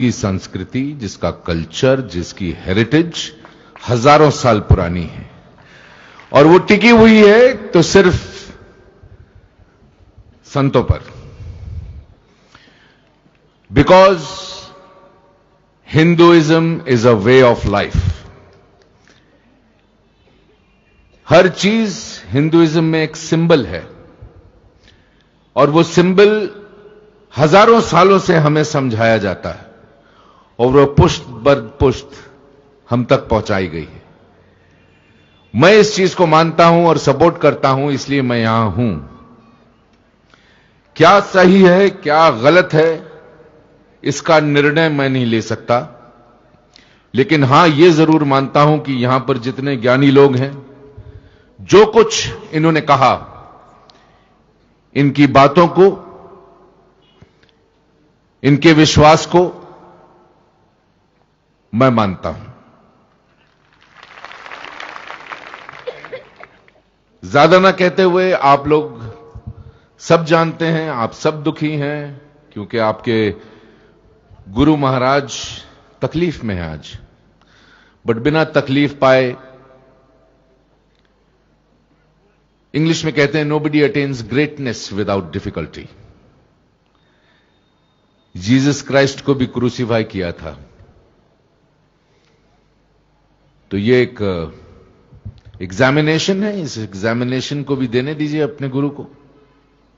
की संस्कृति, जिसका कल्चर, जिसकी हेरिटेज हजारों साल पुरानी है और वो टिकी हुई है तो सिर्फ संतों पर। Because Hinduism is a way of life. हर चीज हिंदुइज्म में एक सिंबल है और वो सिंबल हजारों सालों से हमें समझाया जाता है और वो पुष्ट बर पुष्ट हम तक पहुंचाई गई है। मैं इस चीज को मानता हूं और सपोर्ट करता हूं, इसलिए मैं यहां हूं। क्या सही है, क्या गलत है, इसका निर्णय मैं नहीं ले सकता, लेकिन हां यह जरूर मानता हूं कि यहां पर जितने ज्ञानी लोग हैं, जो कुछ इन्होंने कहा, इनकी बातों को, इनके विश्वास को मैं मानता हूं। ज्यादा ना कहते हुए, आप लोग सब जानते हैं, आप सब दुखी हैं क्योंकि आपके गुरु महाराज तकलीफ में हैं आज। बट बिना तकलीफ पाए, इंग्लिश में कहते हैं nobody attains greatness without difficulty. Jesus Christ को भी क्रूसीफाई किया था। तो ये एक एग्जामिनेशन है, इस एग्जामिनेशन को भी देने दीजिए अपने गुरु को,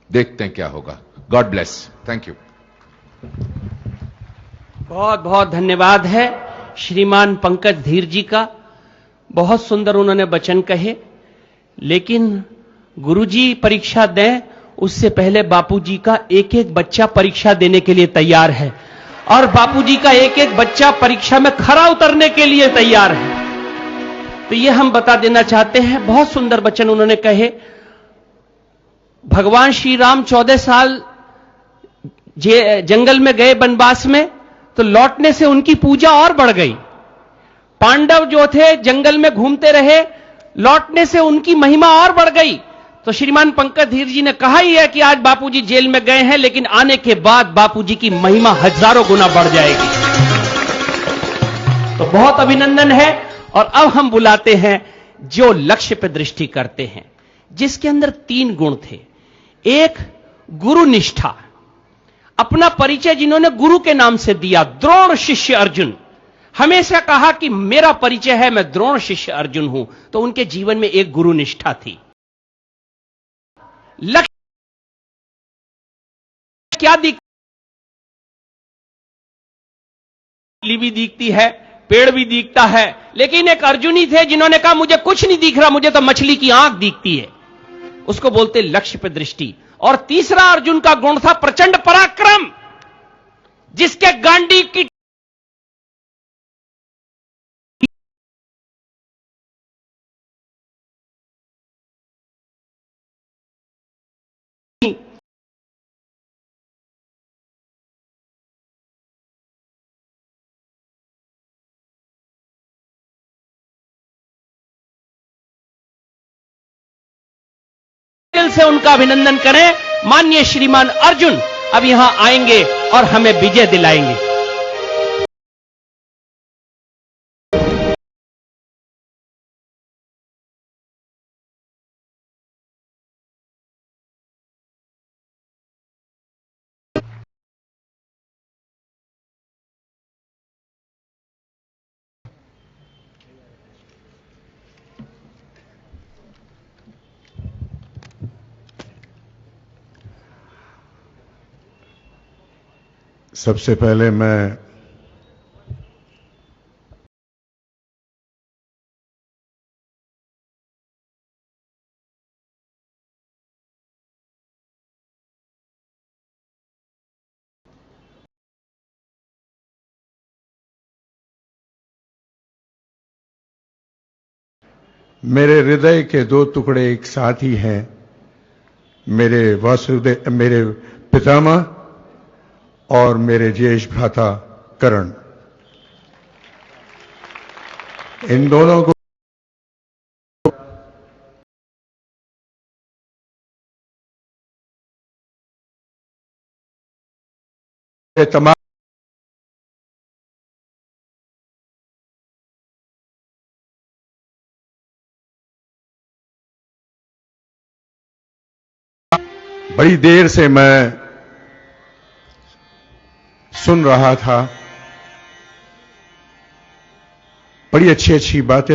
देखते हैं क्या होगा। God bless. Thank you. बहुत बहुत धन्यवाद है श्रीमान पंकज धीर जी का। बहुत सुंदर उन्होंने वचन कहे, लेकिन गुरुजी परीक्षा दें उससे पहले बापूजी का एक एक बच्चा परीक्षा देने के लिए तैयार है और बापूजी का एक एक बच्चा परीक्षा में खरा उतरने के लिए तैयार है। तो ये हम बता देना चाहते हैं। बहुत सुंदर वचन उन्होंने कहे। भगवान श्री राम 14 साल जंगल में गए वनवास में, तो लौटने से उनकी पूजा और बढ़ गई। पांडव जो थे जंगल में घूमते रहे, लौटने से उनकी महिमा और बढ़ गई। तो श्रीमान पंकज धीर जी ने कहा ही है कि आज बापूजी जेल में गए हैं, लेकिन आने के बाद बापूजी की महिमा हजारों गुना बढ़ जाएगी। तो बहुत अभिनंदन है। और अब हम बुलाते हैं जो लक्ष्य पर दृष्टि करते हैं, जिसके अंदर 3 गुण थे। एक, गुरु निष्ठा। अपना परिचय जिन्होंने गुरु के नाम से दिया, द्रोण शिष्य अर्जुन। हमेशा कहा कि मेरा परिचय है, मैं द्रोण शिष्य अर्जुन हूं। तो उनके जीवन में एक गुरु निष्ठा थी। लक्ष्य क्या भी दिखती है, पेड़ भी दिखता है, लेकिन एक अर्जुन ही थे जिन्होंने कहा मुझे कुछ नहीं दिख रहा, मुझे तो मछली की आंख दिखती है। उसको बोलते लक्ष्य पे दृष्टि। और तीसरा अर्जुन का गुण था प्रचंड पराक्रम, जिसके गांडीव की दिल से उनका अभिनंदन करें। माननीय श्रीमान अर्जुन अब यहां आएंगे और हमें विजय दिलाएंगे। सबसे पहले मैं मेरे हृदय के 2 टुकड़े एक साथ ही हैं। मेरे वासुदेव, मेरे पितामह और मेरे ज्येष्ठ भ्राता करण। इन दोनों को तमाम बड़ी देर से मैं सुन रहा था, बड़ी अच्छी अच्छी बातें